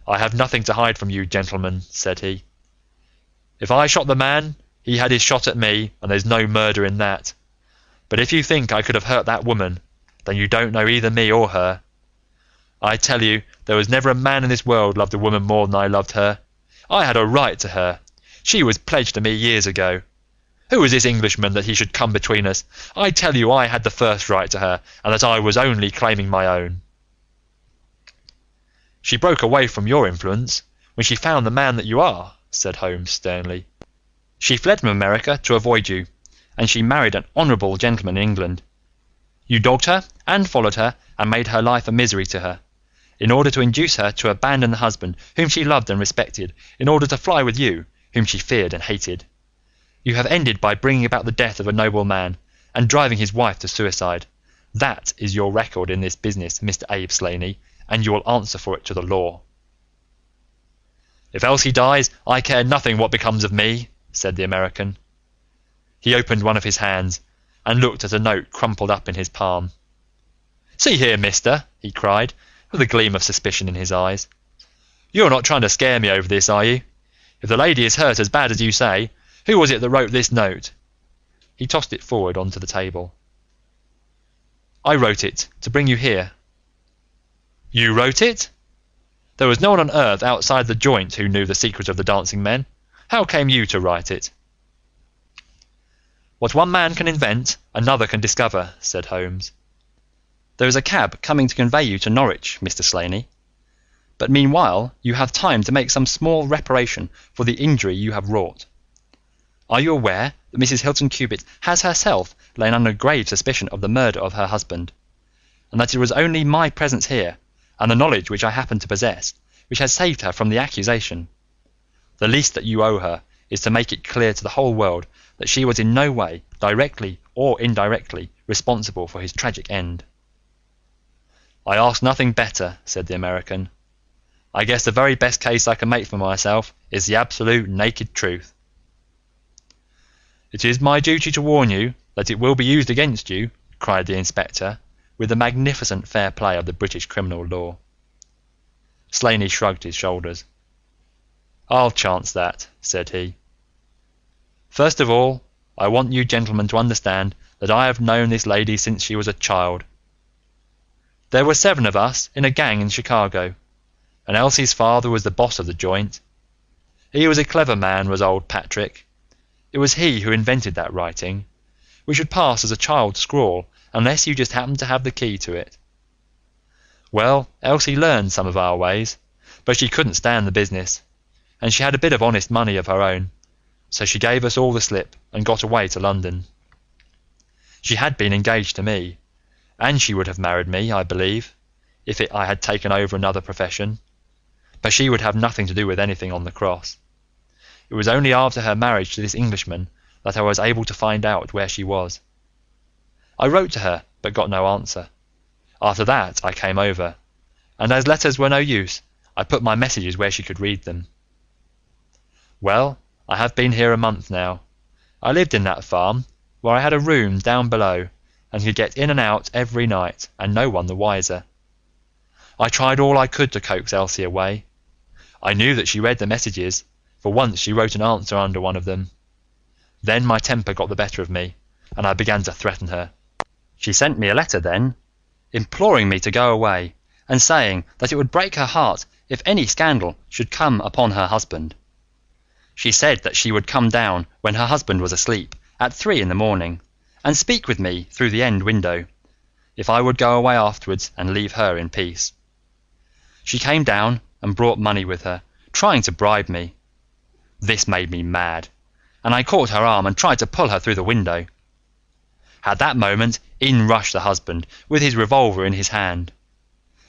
"I have nothing to hide from you, gentlemen," said he. "If I shot the man, he had his shot at me, and there's no murder in that. But if you think I could have hurt that woman, then you don't know either me or her. I tell you, there was never a man in this world loved a woman more than I loved her. I had a right to her. She was pledged to me years ago. Who is this Englishman that he should come between us? I tell you I had the first right to her, and that I was only claiming my own." "She broke away from your influence when she found the man that you are," said Holmes sternly. "She fled from America to avoid you, and she married an honourable gentleman in England. You dogged her and followed her and made her life a misery to her, in order to induce her to abandon the husband whom she loved and respected, in order to fly with you, whom she feared and hated. You have ended by bringing about the death of a noble man, and driving his wife to suicide. That is your record in this business, Mr. Abe Slaney, and you will answer for it to the law." "If Elsie dies, I care nothing what becomes of me," said the American. He opened one of his hands, and looked at a note crumpled up in his palm. "See here, mister," he cried, with a gleam of suspicion in his eyes. "You're not trying to scare me over this, are you? If the lady is hurt as bad as you say, who was it that wrote this note?" He tossed it forward onto the table. "I wrote it to bring you here." "You wrote it? There was no one on earth outside the joint who knew the secret of the dancing men. How came you to write it?" "What one man can invent, another can discover," said Holmes. "There is a cab coming to convey you to Norwich, Mr. Slaney, but meanwhile you have time to make some small reparation for the injury you have wrought. Are you aware that Mrs. Hilton Cubitt has herself lain under grave suspicion of the murder of her husband, and that it was only my presence here, and the knowledge which I happen to possess, which has saved her from the accusation? The least that you owe her is to make it clear to the whole world that she was in no way, directly or indirectly, responsible for his tragic end." "I ask nothing better," said the American. "I guess the very best case I can make for myself is the absolute naked truth." "It is my duty to warn you that it will be used against you," cried the inspector, with the magnificent fair play of the British criminal law. Slaney shrugged his shoulders. "I'll chance that," said he. "First of all, I want you gentlemen to understand that I have known this lady since she was a child. There were 7 of us in a gang in Chicago, and Elsie's father was the boss of the joint. He was a clever man, was old Patrick. It was he who invented that writing, which would pass as a child's scrawl unless you just happened to have the key to it. Well, Elsie learned some of our ways, but she couldn't stand the business, and she had a bit of honest money of her own, so she gave us all the slip and got away to London. She had been engaged to me, and she would have married me, I believe, if I had taken over another profession, but she would have nothing to do with anything on the cross. It was only after her marriage to this Englishman that I was able to find out where she was. I wrote to her, but got no answer. After that I came over, and as letters were no use, I put my messages where she could read them. Well, I have been here a month now. I lived in that farm, where I had a room down below, and could get in and out every night, and no one the wiser. I tried all I could to coax Elsie away. I knew that she read the messages, for once she wrote an answer under one of them. Then my temper got the better of me, and I began to threaten her. She sent me a letter then, imploring me to go away, and saying that it would break her heart if any scandal should come upon her husband. She said that she would come down when her husband was asleep at 3 in the morning, and speak with me through the end window, if I would go away afterwards and leave her in peace. She came down and brought money with her, trying to bribe me. This made me mad, and I caught her arm and tried to pull her through the window. At that moment in rushed the husband, with his revolver in his hand.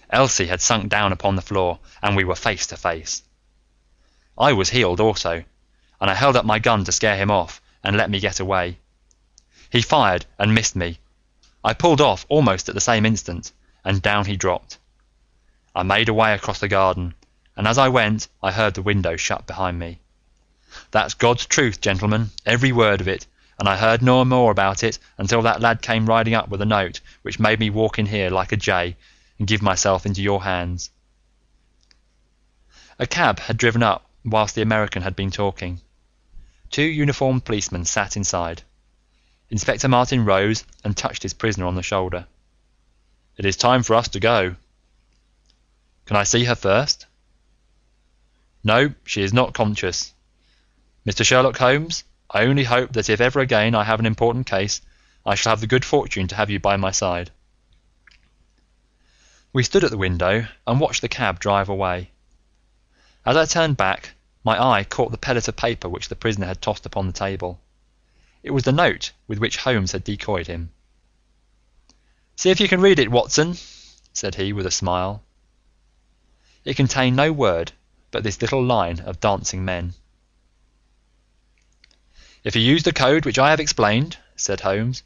Elsie had sunk down upon the floor, and we were face to face. I was healed also, and I held up my gun to scare him off and let me get away. He fired and missed me. I pulled off almost at the same instant, and down he dropped. I made away across the garden, and as I went I heard the window shut behind me. That's God's truth, gentlemen, every word of it, and I heard no more about it until that lad came riding up with a note which made me walk in here like a jay and give myself into your hands. A cab had driven up whilst the American had been talking. 2 uniformed policemen sat inside. Inspector Martin rose and touched his prisoner on the shoulder. "It is time for us to go." "Can I see her first?" "No, she is not conscious. Mr. Sherlock Holmes, I only hope that if ever again I have an important case, I shall have the good fortune to have you by my side." We stood at the window and watched the cab drive away. As I turned back, my eye caught the pellet of paper which the prisoner had tossed upon the table. It was the note with which Holmes had decoyed him. "See if you can read it, Watson," said he with a smile. It contained no word but this little line of dancing men. "If you use the code which I have explained," said Holmes,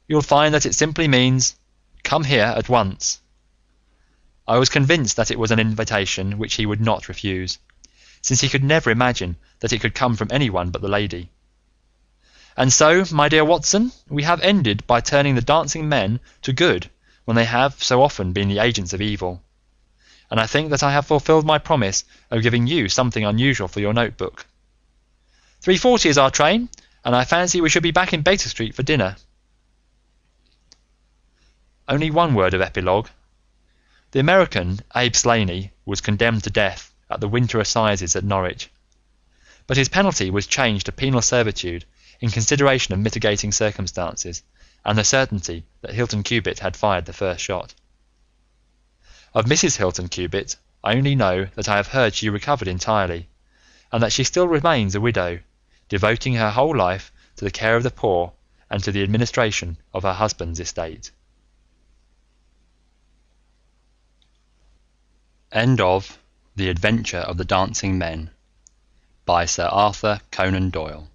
"you'll find that it simply means, 'Come here at once.'" I was convinced that it was an invitation which he would not refuse, since he could never imagine that it could come from anyone but the lady. "And so, my dear Watson, we have ended by turning the dancing men to good when they have so often been the agents of evil, and I think that I have fulfilled my promise of giving you something unusual for your notebook. 3:40 is our train, and I fancy we should be back in Baker Street for dinner." Only one word of epilogue. The American, Abe Slaney, was condemned to death at the Winter Assizes at Norwich, but his penalty was changed to penal servitude in consideration of mitigating circumstances and the certainty that Hilton Cubitt had fired the first shot. Of Mrs. Hilton Cubitt, I only know that I have heard she recovered entirely, and that she still remains a widow, devoting her whole life to the care of the poor and to the administration of her husband's estate. End of The Adventure of the Dancing Men by Sir Arthur Conan Doyle.